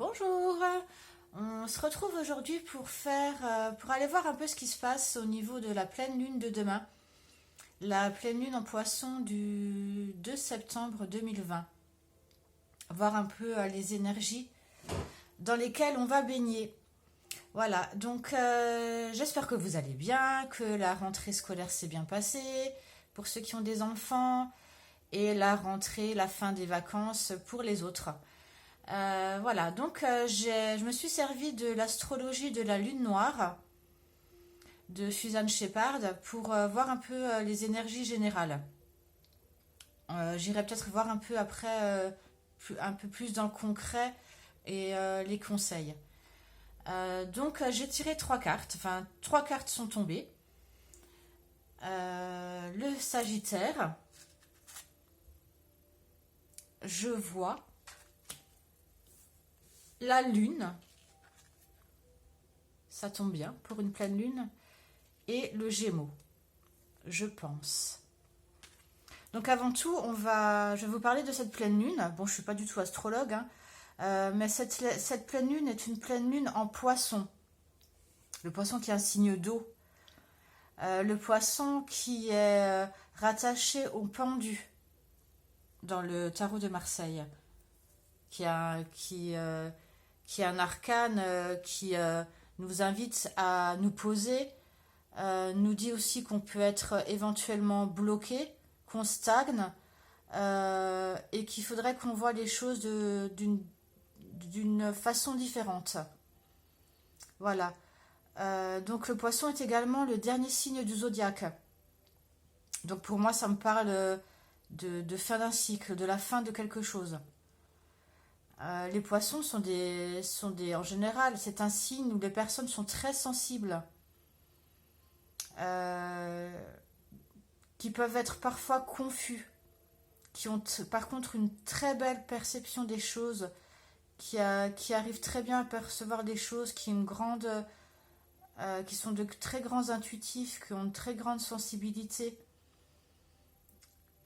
Bonjour, on se retrouve aujourd'hui pour aller voir un peu ce qui se passe au niveau de la pleine lune de demain, la pleine lune en Poisson du 2 septembre 2020. Voir un peu les énergies dans lesquelles on va baigner. Voilà, donc j'espère que vous allez bien, que la rentrée scolaire s'est bien passée pour ceux qui ont des enfants et la rentrée, la fin des vacances pour les autres. Voilà, donc je me suis servi de l'astrologie de la lune noire de Suzanne Shepard pour voir un peu les énergies générales. J'irai peut-être voir un peu après, un peu plus dans le concret et les conseils. Donc j'ai tiré trois cartes, enfin trois cartes sont tombées. Le Sagittaire, je vois la lune, ça tombe bien pour une pleine lune, et le Gémeaux, je pense. Donc avant tout, je vais vous parler de cette pleine lune. Bon, je suis pas du tout astrologue, hein, mais cette pleine lune est une pleine lune en Poisson. Le Poisson qui est un signe d'eau. Le Poisson qui est rattaché au pendu dans le tarot de Marseille, qui est un arcane qui nous invite à nous poser, nous dit aussi qu'on peut être éventuellement bloqué, qu'on stagne, et qu'il faudrait qu'on voit les choses d'une façon différente. Voilà. Donc le Poisson est également le dernier signe du zodiaque. Donc pour moi, ça me parle de fin d'un cycle, de la fin de quelque chose. Les poissons en général, c'est un signe où les personnes sont très sensibles, euh, qui peuvent être parfois confus, qui ont par contre une très belle perception des choses, qui arrivent très bien à percevoir des choses, qui sont de très grands intuitifs, qui ont une très grande sensibilité.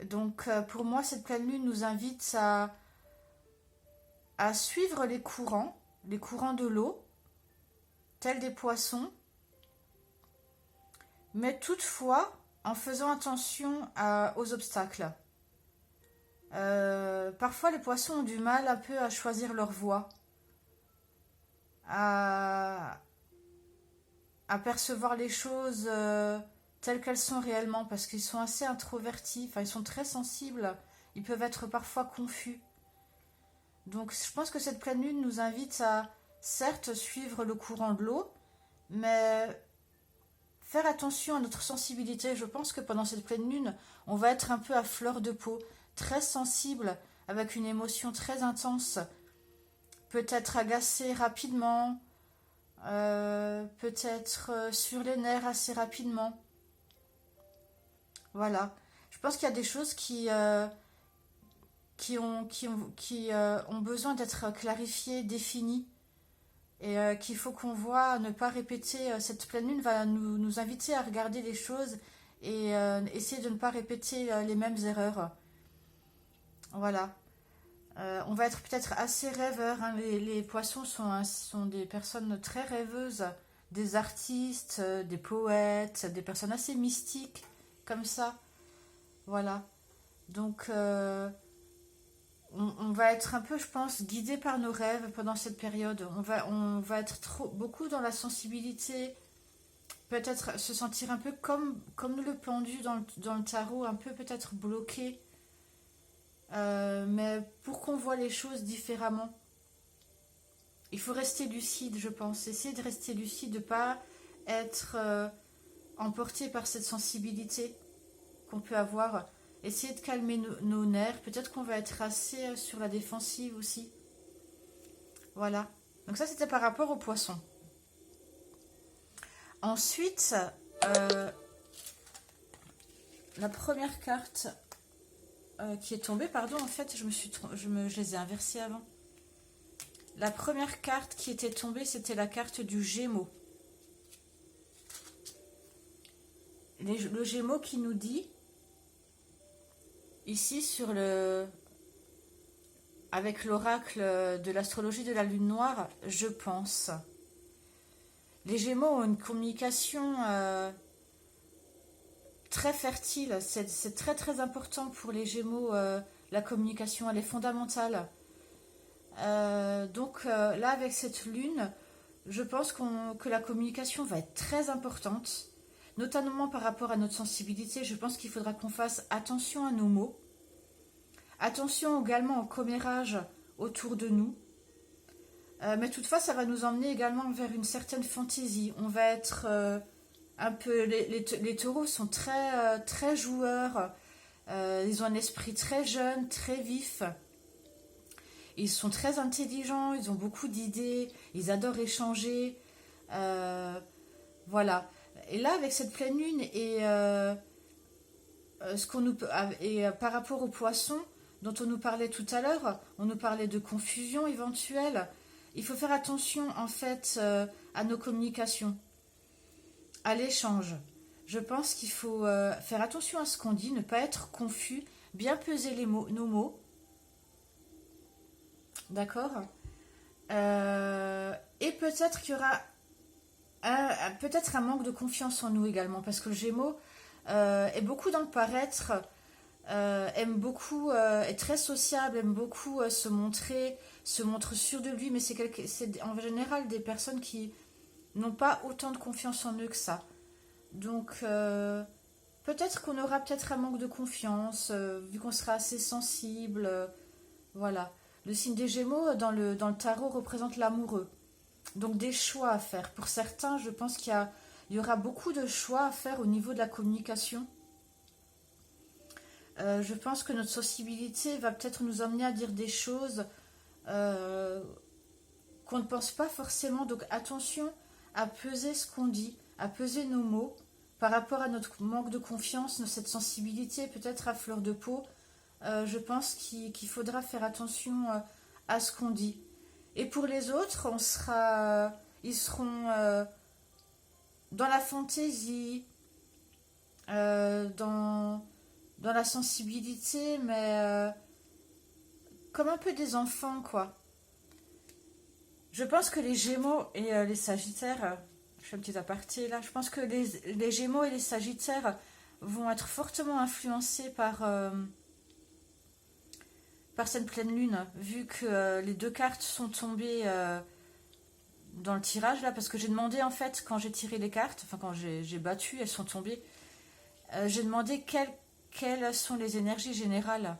Donc pour moi, cette pleine lune nous invite à suivre les courants de l'eau, tels des poissons, mais toutefois en faisant attention aux obstacles. Parfois, les poissons ont du mal un peu à choisir leur voie, à, à percevoir les choses telles qu'elles sont réellement, parce qu'ils sont assez introvertis, enfin, ils sont très sensibles, ils peuvent être parfois confus. Donc, je pense que cette pleine lune nous invite à, certes, suivre le courant de l'eau, mais faire attention à notre sensibilité. Je pense que pendant cette pleine lune, on va être un peu à fleur de peau, très sensible, avec une émotion très intense, peut-être agacé rapidement, peut-être sur les nerfs assez rapidement. Voilà. Je pense qu'il y a des choses qui ont besoin d'être clarifiées, définies, et qu'il faut qu'on voit ne pas répéter. Cette pleine lune va nous inviter à regarder les choses et essayer de ne pas répéter les mêmes erreurs. Voilà. On va être peut-être assez rêveurs, hein. Les poissons sont des personnes très rêveuses, des artistes, des poètes, des personnes assez mystiques, comme ça. Voilà. Donc, on va être un peu, je pense, guidé par nos rêves pendant cette période. On va être beaucoup dans la sensibilité, peut-être se sentir un peu comme le pendu dans le tarot, un peu peut-être bloqué, mais pour qu'on voit les choses différemment. Il faut rester lucide, je pense. Essayer de rester lucide, de ne pas être emporté par cette sensibilité qu'on peut avoir. Essayer de calmer nos nerfs. Peut-être qu'on va être assez sur la défensive aussi. Voilà. Donc ça, c'était par rapport aux poissons. Ensuite, euh, la première carte qui est tombée, pardon, en fait, je les ai inversées avant. La première carte qui était tombée, c'était la carte du Gémeaux. Le Gémeaux qui nous dit, ici sur le... avec l'oracle de l'astrologie de la lune noire, je pense. Les Gémeaux ont une communication très fertile. C'est très très important pour les Gémeaux. La communication, elle est fondamentale. Donc là, avec cette lune, je pense que la communication va être très importante, notamment par rapport à notre sensibilité. Je pense qu'il faudra qu'on fasse attention à nos mots. Attention également au commérage autour de nous. Mais toutefois, ça va nous emmener également vers une certaine fantaisie. On va être un peu... Les taureaux sont très, très joueurs. Ils ont un esprit très jeune, très vif. Ils sont très intelligents, ils ont beaucoup d'idées, ils adorent échanger. Voilà. Et là, avec cette pleine lune ce qu'on nous, par rapport aux poissons dont on nous parlait tout à l'heure, on nous parlait de confusion éventuelle. Il faut faire attention en fait à nos communications, à l'échange. Je pense qu'il faut faire attention à ce qu'on dit, ne pas être confus, bien peser nos mots. D'accord. Et peut-être qu'il y aura peut-être un manque de confiance en nous également, parce que le Gémeaux est beaucoup dans le paraître, aime beaucoup, est très sociable, aime beaucoup se montre sûr de lui, mais c'est en général des personnes qui n'ont pas autant de confiance en eux que ça. Donc peut-être qu'on aura peut-être un manque de confiance, vu qu'on sera assez sensible, voilà. Le signe des Gémeaux dans le tarot représente l'amoureux. Donc des choix à faire. Pour certains, je pense il y aura beaucoup de choix à faire au niveau de la communication. Je pense que notre sensibilité va peut-être nous emmener à dire des choses qu'on ne pense pas forcément. Donc attention à peser ce qu'on dit, à peser nos mots par rapport à notre manque de confiance, cette sensibilité peut-être à fleur de peau. Je pense qu'il faudra faire attention à ce qu'on dit. Et pour les autres, ils seront dans la fantaisie, dans la sensibilité, mais comme un peu des enfants, quoi. Je pense que les Gémeaux et les Sagittaires, je fais un petit aparté là, je pense que les Gémeaux et les Sagittaires vont être fortement influencés par cette pleine lune, vu que les deux cartes sont tombées dans le tirage là, parce que j'ai demandé en fait quand j'ai tiré les cartes, enfin quand j'ai battu, elles sont tombées, j'ai demandé quelles sont les énergies générales.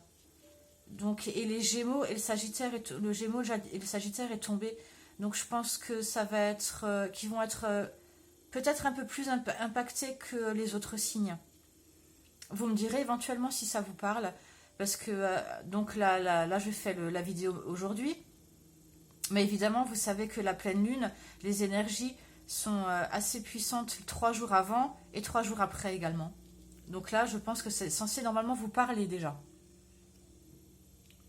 Donc et les Gémeaux et le Sagittaire le Gémeaux et le Sagittaire est tombé. Donc je pense que ça va être qu'ils vont être peut-être un peu plus impactés que les autres signes. Vous me direz éventuellement si ça vous parle. Parce que donc là je fais la vidéo aujourd'hui, mais évidemment vous savez que la pleine lune, les énergies sont assez puissantes 3 jours avant et 3 jours après également. Donc là je pense que c'est censé normalement vous parler déjà.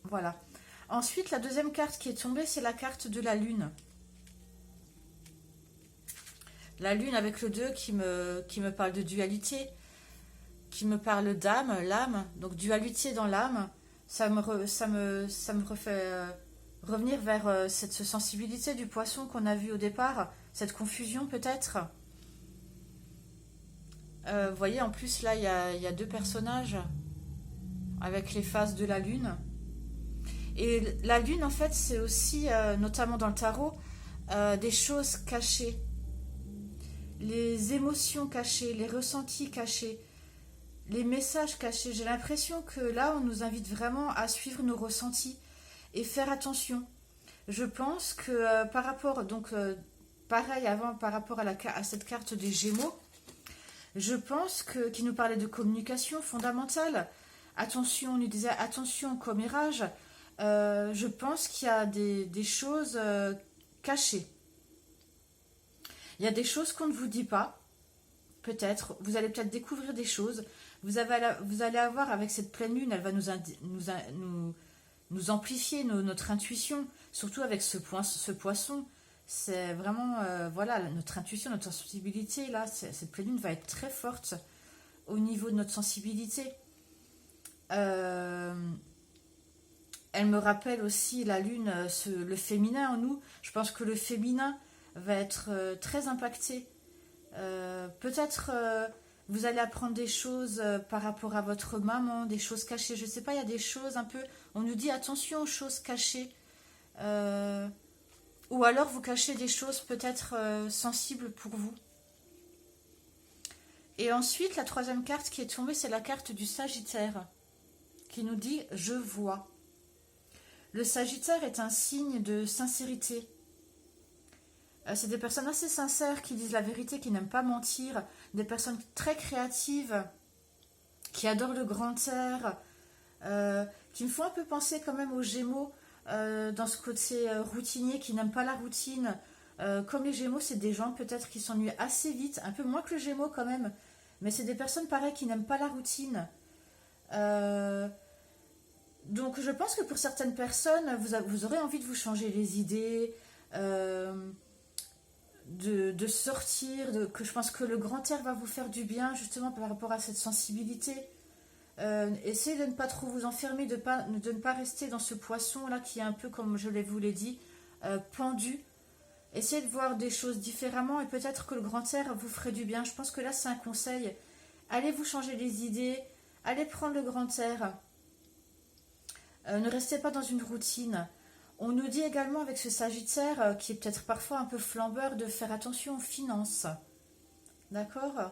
Voilà. Ensuite la deuxième carte qui est tombée, c'est la carte de la lune. La lune avec le 2 qui me parle de dualité, qui me parle d'âme, l'âme, donc dualité dans l'âme, ça me refait revenir vers cette sensibilité du poisson qu'on a vu au départ, cette confusion peut-être. Vous voyez, en plus là, il y a deux personnages avec les phases de la lune. Et la lune, en fait, c'est aussi, notamment dans le tarot, des choses cachées, les émotions cachées, les ressentis cachés, les messages cachés. J'ai l'impression que là, on nous invite vraiment à suivre nos ressentis et faire attention. Je pense que par rapport, donc pareil avant, par rapport à cette carte des Gémeaux, je pense qu'il nous parlait de communication fondamentale. Attention, on nous disait attention au commérage. Je pense qu'il y a des choses cachées. Il y a des choses qu'on ne vous dit pas. Peut-être, vous allez peut-être découvrir des choses. Vous allez avoir avec cette pleine lune, elle va nous amplifier notre intuition, surtout avec ce poisson. C'est vraiment, voilà, notre intuition, notre sensibilité, là, cette pleine lune va être très forte au niveau de notre sensibilité. Elle elle me rappelle aussi la lune, le féminin en nous. Je pense que le féminin va être très impacté. Peut-être vous allez apprendre des choses par rapport à votre maman, des choses cachées. Je ne sais pas, il y a des choses un peu... On nous dit attention aux choses cachées. Ou alors vous cachez des choses peut-être sensibles pour vous. Et ensuite, la troisième carte qui est tombée, c'est la carte du Sagittaire, qui nous dit « Je vois ». Le Sagittaire est un signe de sincérité. C'est des personnes assez sincères qui disent la vérité, qui n'aiment pas mentir, des personnes très créatives, qui adorent le grand air, qui me font un peu penser quand même aux Gémeaux, dans ce côté routinier, qui n'aiment pas la routine. Comme les Gémeaux, c'est des gens peut-être qui s'ennuient assez vite, un peu moins que le Gémeaux quand même, mais c'est des personnes pareilles qui n'aiment pas la routine. Donc je pense que pour certaines personnes, vous aurez envie de vous changer les idées, de sortir, que je pense que le grand air va vous faire du bien justement par rapport à cette sensibilité. Essayez de ne pas trop vous enfermer, de ne pas rester dans ce poisson là qui est un peu, comme je vous l'ai dit, pendu. Essayez de voir des choses différemment et peut-être que le grand air vous ferait du bien. Je pense que là c'est un conseil. Allez vous changer les idées, allez prendre le grand air. Ne restez pas dans une routine. On nous dit également avec ce Sagittaire, qui est peut-être parfois un peu flambeur, de faire attention aux finances. D'accord ?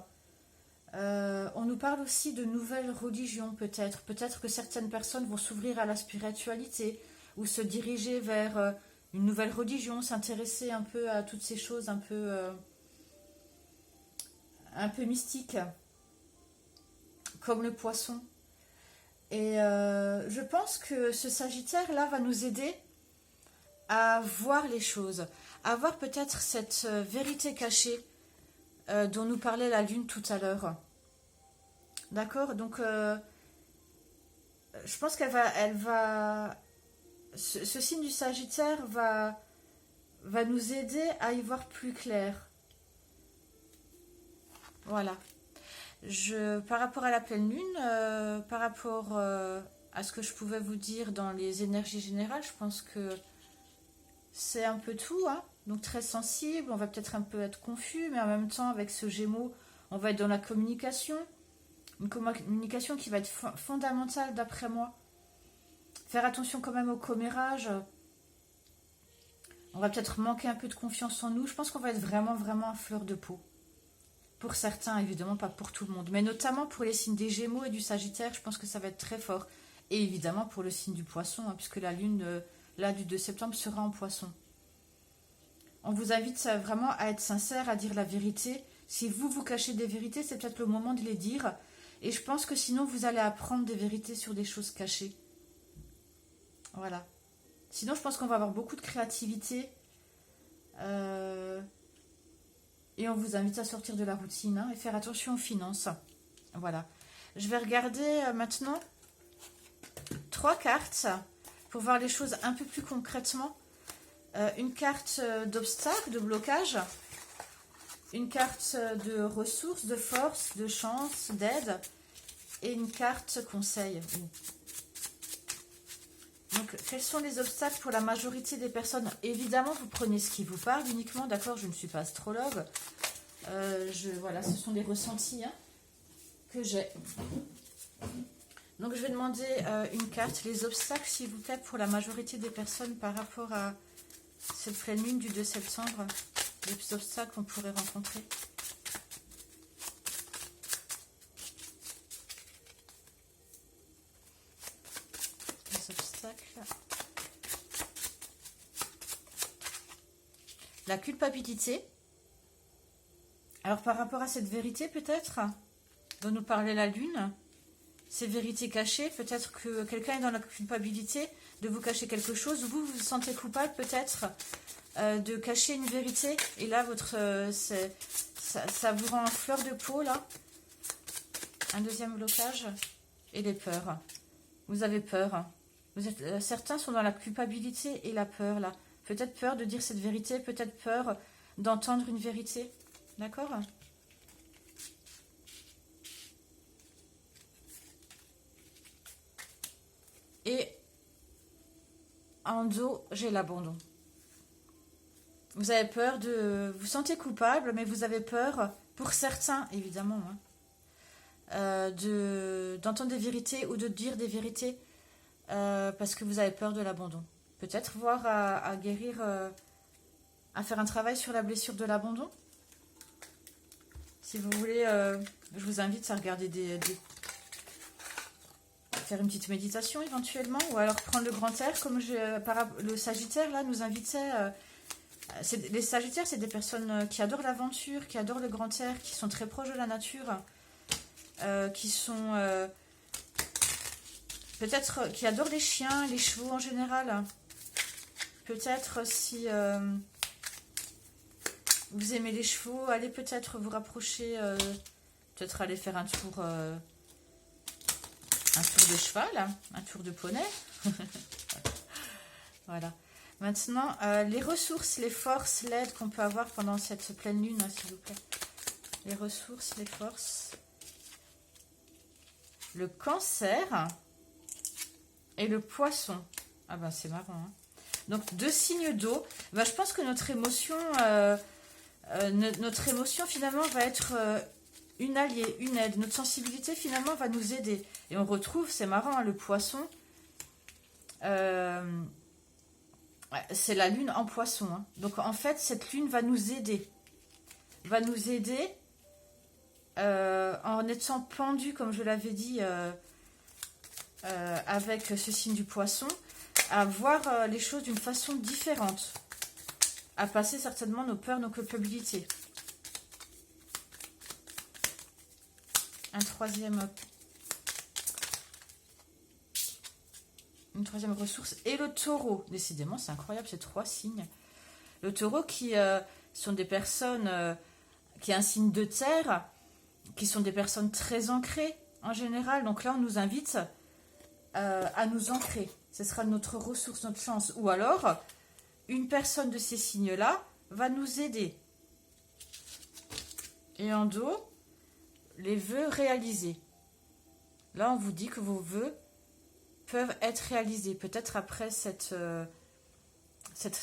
On nous parle aussi de nouvelles religions peut-être. Peut-être que certaines personnes vont s'ouvrir à la spiritualité ou se diriger vers une nouvelle religion, s'intéresser un peu à toutes ces choses un peu mystiques, comme le poisson. Et je pense que ce Sagittaire-là va nous aider à voir les choses, à voir peut-être cette vérité cachée dont nous parlait la Lune tout à l'heure. D'accord? Donc, je pense ce signe du Sagittaire va nous aider à y voir plus clair. Voilà. Par rapport à la pleine lune, par rapport à ce que je pouvais vous dire dans les énergies générales, je pense que c'est un peu tout, hein. Donc très sensible, on va peut-être un peu être confus, mais en même temps avec ce Gémeaux, on va être dans la communication, une communication qui va être fondamentale d'après moi. Faire attention quand même au commérage. On va peut-être manquer un peu de confiance en nous. Je pense qu'on va être vraiment, vraiment à fleur de peau. Pour certains, évidemment, pas pour tout le monde. Mais notamment pour les signes des Gémeaux et du Sagittaire, je pense que ça va être très fort. Et évidemment pour le signe du Poisson, hein, puisque la lune, là, du 2 septembre, sera en Poisson. On vous invite vraiment à être sincère, à dire la vérité. Si vous cachez des vérités, c'est peut-être le moment de les dire. Et je pense que sinon, vous allez apprendre des vérités sur des choses cachées. Voilà. Sinon, je pense qu'on va avoir beaucoup de créativité. Et on vous invite à sortir de la routine, hein, et faire attention aux finances. Voilà. Je vais regarder maintenant 3 cartes pour voir les choses un peu plus concrètement. Une carte d'obstacle, de blocage. Une carte de ressources, de force, de chance, d'aide. Et une carte conseil. Donc, quels sont les obstacles pour la majorité des personnes? Évidemment, vous prenez ce qui vous parle uniquement, d'accord? Je ne suis pas astrologue. Voilà, ce sont des ressentis, hein, que j'ai. Donc, je vais demander une carte. Les obstacles, s'il vous plaît, pour la majorité des personnes par rapport à cette pleine lune du 2 septembre. Les obstacles qu'on pourrait rencontrer. La culpabilité. Alors par rapport à cette vérité peut-être, dont nous parlait la lune, ces vérités cachées, peut-être que quelqu'un est dans la culpabilité de vous cacher quelque chose, vous vous sentez coupable peut-être de cacher une vérité, et là ça vous rend en fleur de peau là. Un deuxième blocage, et les peurs. Vous avez peur. Certains sont dans la culpabilité et la peur là. Peut-être peur de dire cette vérité, peut-être peur d'entendre une vérité. D'accord? Et En dos, j'ai l'abandon. Vous avez peur de... Vous sentez coupable, mais vous avez peur, pour certains, évidemment, hein, d'entendre des vérités ou de dire des vérités parce que vous avez peur de l'abandon. Peut-être voir à guérir, à faire un travail sur la blessure de l'abandon. Si vous voulez, je vous invite à regarder faire une petite méditation éventuellement, ou alors prendre le grand air, comme le Sagittaire là nous invitait. Les Sagittaires, c'est des personnes qui adorent l'aventure, qui adorent le grand air, qui sont très proches de la nature, qui sont peut-être qui adorent les chiens, les chevaux en général. Peut-être si vous aimez les chevaux, allez peut-être vous rapprocher, peut-être aller faire un tour de cheval, un tour de poney. Voilà. Maintenant, les ressources, les forces, l'aide qu'on peut avoir pendant cette pleine lune, hein, s'il vous plaît. Les ressources, les forces. Le Cancer et le Poisson. Ah ben c'est marrant. Hein. Donc 2 signes d'eau. Ben, je pense que notre émotion finalement va être une alliée, une aide. Notre sensibilité finalement va nous aider. Et on retrouve, c'est marrant, hein, le Poisson. C'est la lune en Poisson. Hein. Donc en fait, cette lune va nous aider. Va nous aider en étant pendu, comme je l'avais dit, avec ce signe du Poisson, à voir les choses d'une façon différente. À passer certainement nos peurs, nos culpabilités. Une troisième ressource. Et le Taureau. Décidément, c'est incroyable, ces 3 signes. Le Taureau qui sont des personnes qui est un signe de terre, qui sont des personnes très ancrées en général. Donc là, on nous invite à nous ancrer. Ce sera notre ressource, notre chance. Ou alors, une personne de ces signes-là va nous aider. Et en dos, les vœux réalisés. Là, on vous dit que vos vœux peuvent être réalisés. Peut-être après cette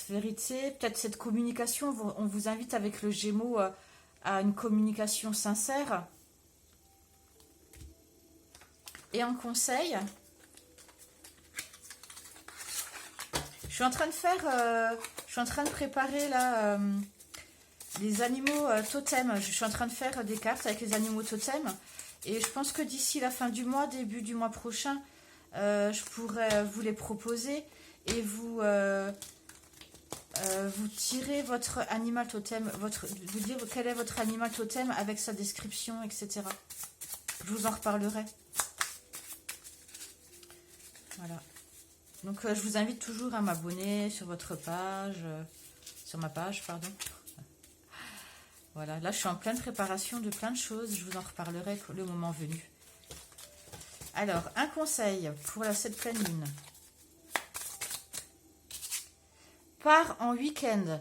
vérité, peut-être cette communication, on vous invite avec le Gémeaux à une communication sincère. Et en conseil, je suis en train de préparer là les animaux totems. Je suis en train de faire des cartes avec les animaux totems. Et je pense que d'ici la fin du mois, début du mois prochain, je pourrais vous les proposer et vous tirez votre animal totem, vous dire quel est votre animal totem avec sa description, etc. Je vous en reparlerai. Voilà. Donc je vous invite toujours à m'abonner sur votre page, sur ma page, pardon. Voilà, là je suis en pleine préparation de plein de choses, je vous en reparlerai le moment venu. Alors, un conseil pour cette pleine lune. Pars en week-end.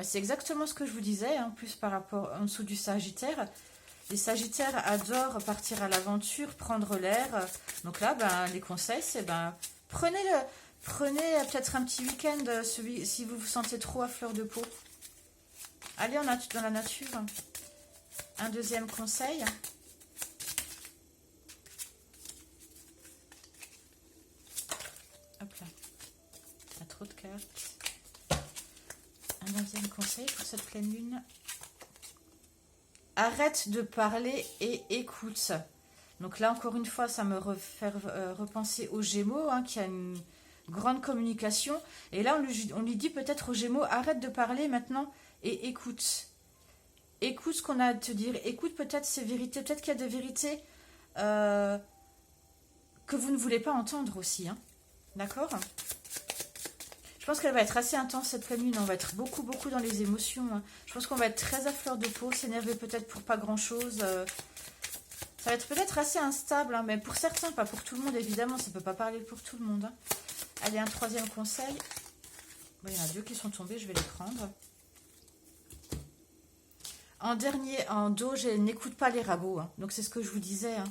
C'est exactement ce que je vous disais, en plus par rapport en dessous du Sagittaire. Les Sagittaires adorent partir à l'aventure, prendre l'air. Donc là, les conseils, c'est prenez peut-être un petit week-end si vous vous sentez trop à fleur de peau. Allez dans la nature. Un deuxième conseil. Hop là. Il y a trop de cartes. Un deuxième conseil pour cette pleine lune. Arrête de parler et écoute. Donc là, encore une fois, ça me fait repenser aux Gémeaux, hein, qui a une grande communication. Et là, on lui dit peut-être aux Gémeaux, arrête de parler maintenant et écoute. Écoute ce qu'on a à te dire. Écoute peut-être ces vérités. Peut-être qu'il y a des vérités que vous ne voulez pas entendre aussi. Hein. D'accord ? Je pense qu'elle va être assez intense cette pleine lune. On va être beaucoup dans les émotions. Hein. Je pense qu'on va être très à fleur de peau, s'énerver peut-être pour pas grand-chose. Ça va être peut-être assez instable, hein, mais pour certains, pas pour tout le monde, évidemment. Ça ne peut pas parler pour tout le monde. Hein. Allez, un troisième conseil. Bon, il y en a 2 qui sont tombés, je vais les prendre. En dernier, en dos, n'écoute pas les ragots. Hein. Donc c'est ce que je vous disais. Hein.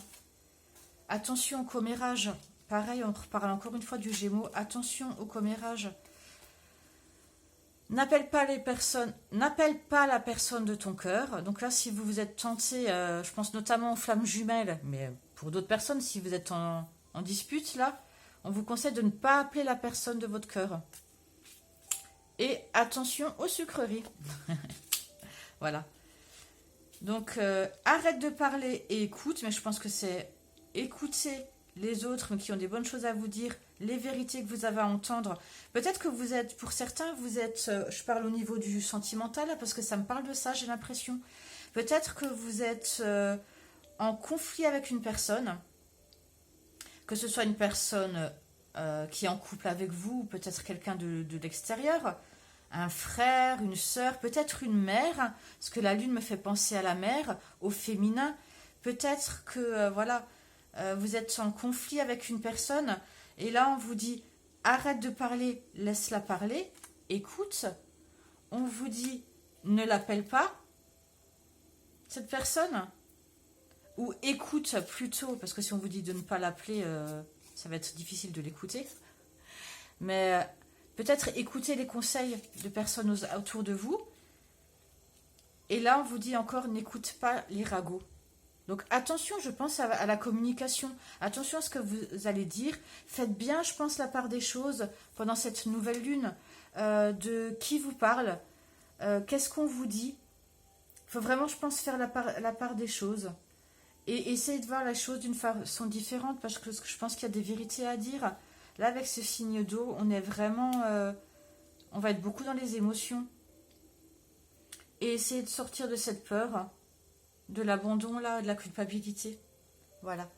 Attention au commérage. Pareil, on reparle encore une fois du Gémeaux. Attention au commérage. N'appelle pas les personnes, n'appelle pas la personne de ton cœur. Donc là, si vous vous êtes tenté, je pense notamment aux flammes jumelles, mais pour d'autres personnes, si vous êtes en dispute, là, on vous conseille de ne pas appeler la personne de votre cœur. Et attention aux sucreries. Voilà. Donc, arrête de parler et écoute, mais je pense que c'est écouter les autres mais qui ont des bonnes choses à vous dire, les vérités que vous avez à entendre. Peut-être que vous êtes, pour certains, vous êtes, je parle au niveau du sentimental, parce que ça me parle de ça, j'ai l'impression. Peut-être que vous êtes en conflit avec une personne, que ce soit une personne qui est en couple avec vous, ou peut-être quelqu'un de l'extérieur, un frère, une sœur, peut-être une mère, parce que la lune me fait penser à la mère, au féminin. Peut-être que, voilà, vous êtes en conflit avec une personne, et là on vous dit, arrête de parler, laisse-la parler, écoute. On vous dit, ne l'appelle pas, cette personne, ou écoute plutôt, parce que si on vous dit de ne pas l'appeler, ça va être difficile de l'écouter. Mais peut-être écouter les conseils de personnes autour de vous. Et là, on vous dit encore, n'écoute pas les ragots. Donc attention, je pense à la communication. Attention à ce que vous allez dire. Faites bien, je pense, la part des choses pendant cette nouvelle lune. De qui vous parle. Qu'est-ce qu'on vous dit. Il faut vraiment, je pense, faire la part des choses. Et essayer de voir la chose d'une façon différente, parce que je pense qu'il y a des vérités à dire. Là, avec ce signe d'eau, on est vraiment... on va être beaucoup dans les émotions. Et essayer de sortir de cette peur, de l'abandon, là, de la culpabilité. Voilà.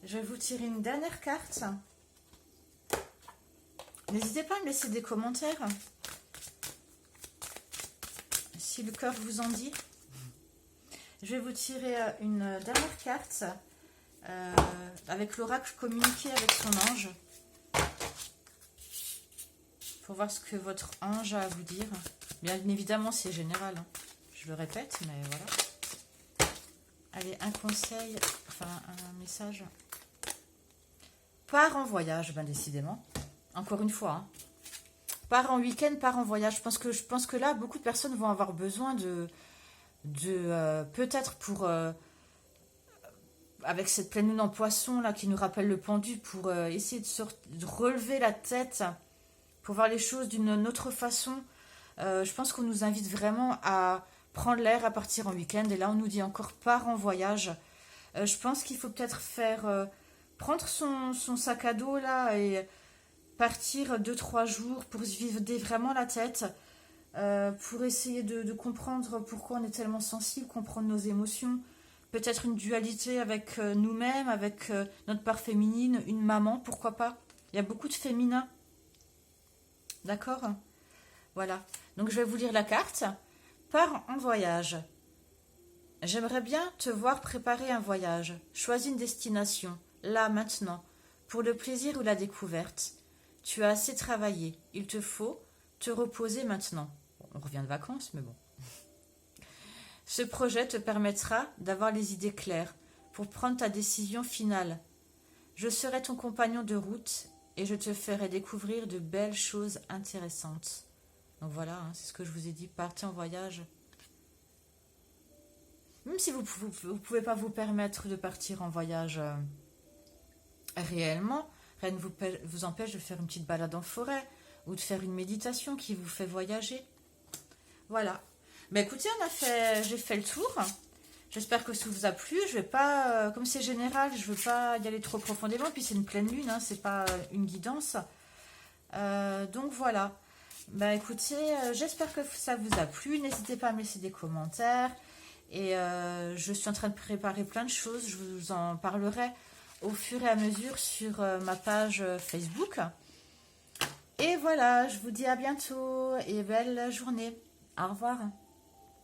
Je vais vous tirer une dernière carte. N'hésitez pas à me laisser des commentaires. Si le cœur vous en dit. Je vais vous tirer une dernière carte avec l'oracle communiqué avec son ange. Pour voir ce que votre ange a à vous dire. Bien évidemment, c'est général. Hein. Je le répète, mais voilà. Allez, un conseil, enfin un message. Pars en voyage, ben décidément. Encore une fois. Hein. Pars en week-end, pars en voyage. Je pense que là, beaucoup de personnes vont avoir besoin de peut-être pour... avec cette pleine lune en poisson, là, qui nous rappelle le pendu, pour essayer de relever la tête, pour voir les choses d'une autre façon. Je pense qu'on nous invite vraiment à prendre l'air, à partir en week-end. Et là, on nous dit encore, pars en voyage. Je pense qu'il faut peut-être prendre son sac à dos, là, et partir 2-3 jours pour se vider vraiment la tête, pour essayer de comprendre pourquoi on est tellement sensible, comprendre nos émotions. Peut-être une dualité avec nous-mêmes, avec notre part féminine, une maman, pourquoi pas. Il y a beaucoup de féminin. D'accord ? Voilà. Donc, je vais vous lire la carte. Pars en voyage. J'aimerais bien te voir préparer un voyage. Choisis une destination, là, maintenant, pour le plaisir ou la découverte. Tu as assez travaillé. Il te faut te reposer maintenant. Bon, on revient de vacances, mais bon. Ce projet te permettra d'avoir les idées claires pour prendre ta décision finale. Je serai ton compagnon de route et je te ferai découvrir de belles choses intéressantes. Donc voilà, hein, c'est ce que je vous ai dit, partez en voyage. Même si vous ne pouvez pas vous permettre de partir en voyage réellement, rien ne vous empêche de faire une petite balade en forêt ou de faire une méditation qui vous fait voyager. Voilà. Ben écoutez, j'ai fait le tour. J'espère que ça vous a plu. Je vais pas, comme c'est général, je veux pas y aller trop profondément. Puis c'est une pleine lune, hein, c'est pas une guidance. Donc voilà. Ben écoutez, j'espère que ça vous a plu. N'hésitez pas à me laisser des commentaires. Et je suis en train de préparer plein de choses. Je vous en parlerai au fur et à mesure sur ma page Facebook. Et voilà, je vous dis à bientôt et belle journée. Au revoir.